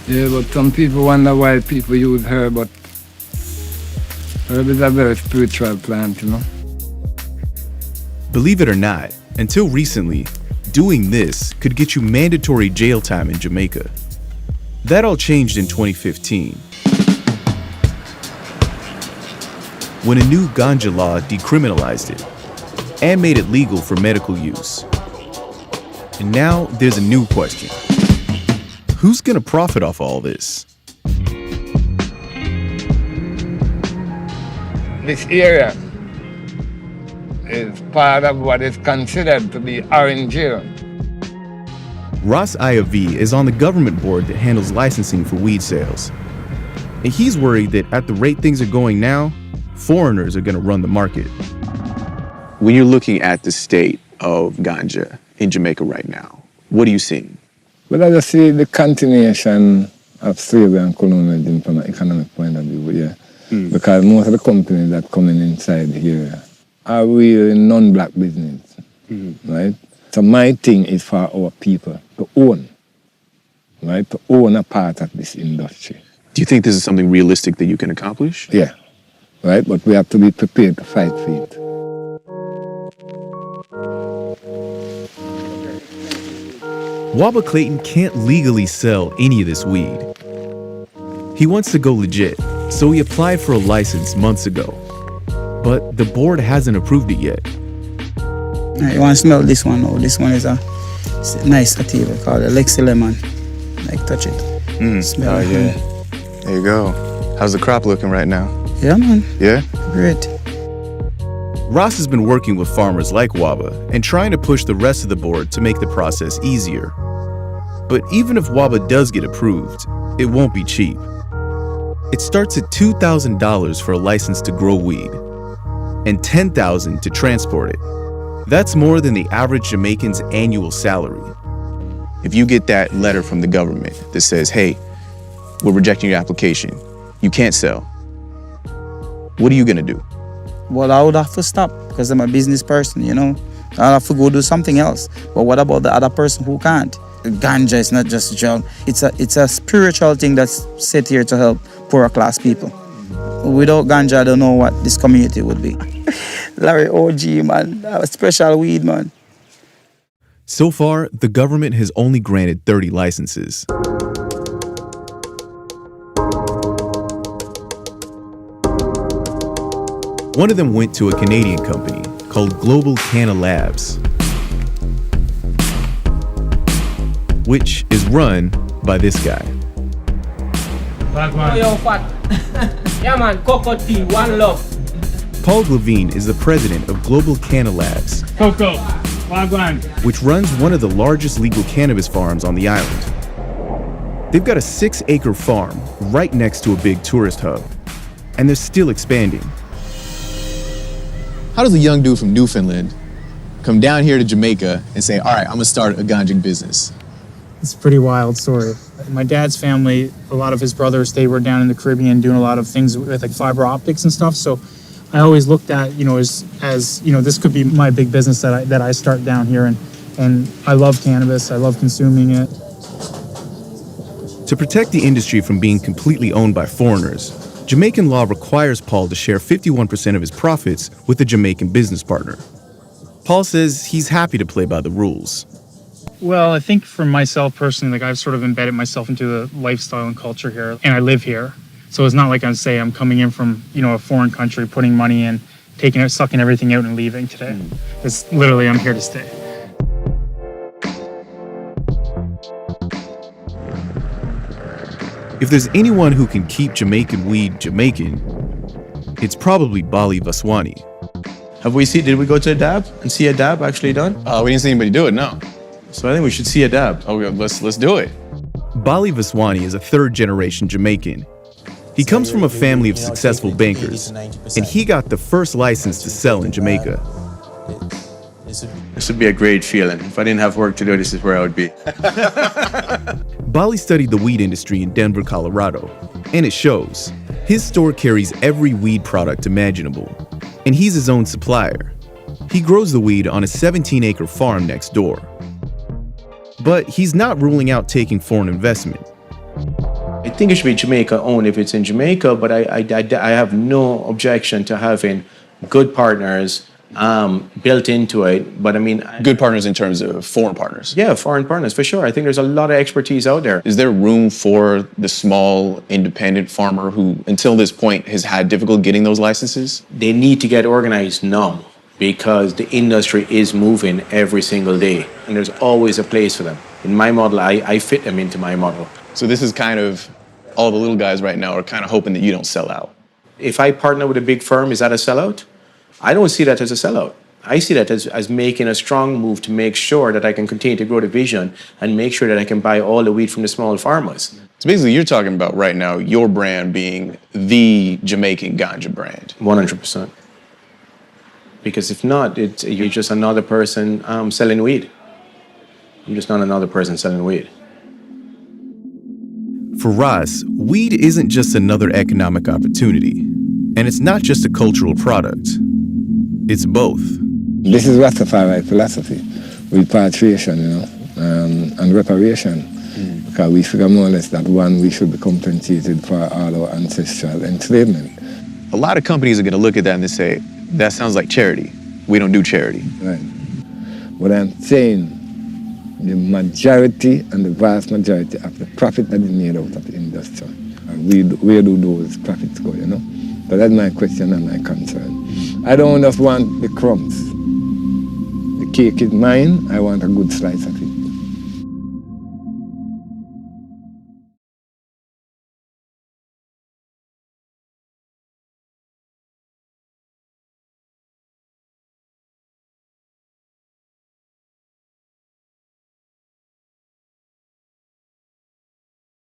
Yeah, but some people wonder why people use herb, but herb is a very spiritual plant, you know. Believe it or not, until recently, doing this could get you mandatory jail time in Jamaica. That all changed in 2015, when a new ganja law decriminalized it and made it legal for medical use. And now there's a new question. Who's gonna profit off all this? This area is part of what is considered to be orange here. Ross Iav is on the government board that handles licensing for weed sales. And he's worried that at the rate things are going now, foreigners are gonna run the market. When you're looking at the state of ganja in Jamaica right now, what are you seeing? But I just see the continuation of slavery and colonialism from an economic point of view, yeah. Because most of the companies that come in inside here are really non-black business, right? So my thing is for our people to own, right? To own a part of this industry. Do you think this is something realistic that you can accomplish? Yeah, right? But we have to be prepared to fight for it. Waba Clayton can't legally sell any of this weed. He wants to go legit, so he applied for a license months ago. But the board hasn't approved it yet. You want to smell this one? Oh, this one is a nice sativa called Alexi Lemon. Like, touch it. Smell it. Yeah. There you go. How's the crop looking right now? Yeah, man. Yeah? Great. Ross has been working with farmers like Waba and trying to push the rest of the board to make the process easier. But even if Waba does get approved, it won't be cheap. It starts at $2,000 for a license to grow weed and $10,000 to transport it. That's more than the average Jamaican's annual salary. If you get that letter from the government that says, hey, we're rejecting your application, you can't sell, what are you gonna do? Well, I would have to stop because I'm a business person, you know. I'll have to go do something else. But what about the other person who can't? Ganja is not just a drug. It's a spiritual thing that's set here to help poorer class people. Without ganja, I don't know what this community would be. Larry OG, man, a special weed, man. So far, the government has only granted 30 licenses. One of them went to a Canadian company called Global Canna Labs, which is run by this guy. Yeah, man, cocoa tea, one love. Paul Levine is the president of Global Canna Labs, which runs one of the largest legal cannabis farms on the island. They've got a 6-acre farm right next to a big tourist hub, and they're still expanding. How does a young dude from Newfoundland come down here to Jamaica and say, all right, I'm gonna start a ganja business? It's a pretty wild story. My dad's family, a lot of his brothers, they were down in the Caribbean doing a lot of things with like fiber optics and stuff. So I always looked at, as this could be my big business that I start down here. And I love cannabis. I love consuming it. To protect the industry from being completely owned by foreigners, Jamaican law requires Paul to share 51% of his profits with a Jamaican business partner. Paul says he's happy to play by the rules. Well, I think for myself personally, I've sort of embedded myself into the lifestyle and culture here, and I live here. So it's not like I'm coming in from, a foreign country, putting money in, taking it, sucking everything out and leaving today. It's literally, I'm here to stay. If there's anyone who can keep Jamaican weed Jamaican, it's probably Bali Vaswani. Did we go to a dab and see a dab actually done? We didn't see anybody do it, no. So I think we should see a dab. Oh, let's do it. Bali Vaswani is a third-generation Jamaican. He comes from a family of successful bankers, and he got the first license to sell in Jamaica. This would be a great feeling. If I didn't have work to do, this is where I would be. Bali studied the weed industry in Denver, Colorado, and it shows. His store carries every weed product imaginable, and he's his own supplier. He grows the weed on a 17-acre farm next door. But he's not ruling out taking foreign investment. I think it should be Jamaica owned if it's in Jamaica, but I have no objection to having good partners built into it. But I mean, Good partners in terms of foreign partners. yeah, foreign partners for sure. I think there's a lot of expertise out there. Is there room for the small independent farmer who, until this point, has had difficulty getting those licenses? They need to get organized now because the industry is moving every single day, and there's always a place for them. In my model, I fit them into my model. So this is kind of, all the little guys right now are kind of hoping that you don't sell out. If I partner with a big firm, is that a sellout? I don't see that as a sellout. I see that as making a strong move to make sure that I can continue to grow the vision and make sure that I can buy all the wheat from the small farmers. So basically you're talking about right now your brand being the Jamaican ganja brand. 100%. Because if not, you're just another person selling weed. I'm just not another person selling weed. For Ross, weed isn't just another economic opportunity, and it's not just a cultural product. It's both. This is Rastafari philosophy, repatriation, and reparation. Because we figure more or less that one, we should be compensated for all our ancestral enslavement. A lot of companies are going to look at that and they say, that sounds like charity. We don't do charity. Right. But I'm saying the majority and the vast majority of the profit that is made out of the industry, where do those profits go, So that's my question and my concern. I don't just want the crumbs. The cake is mine, I want a good slice of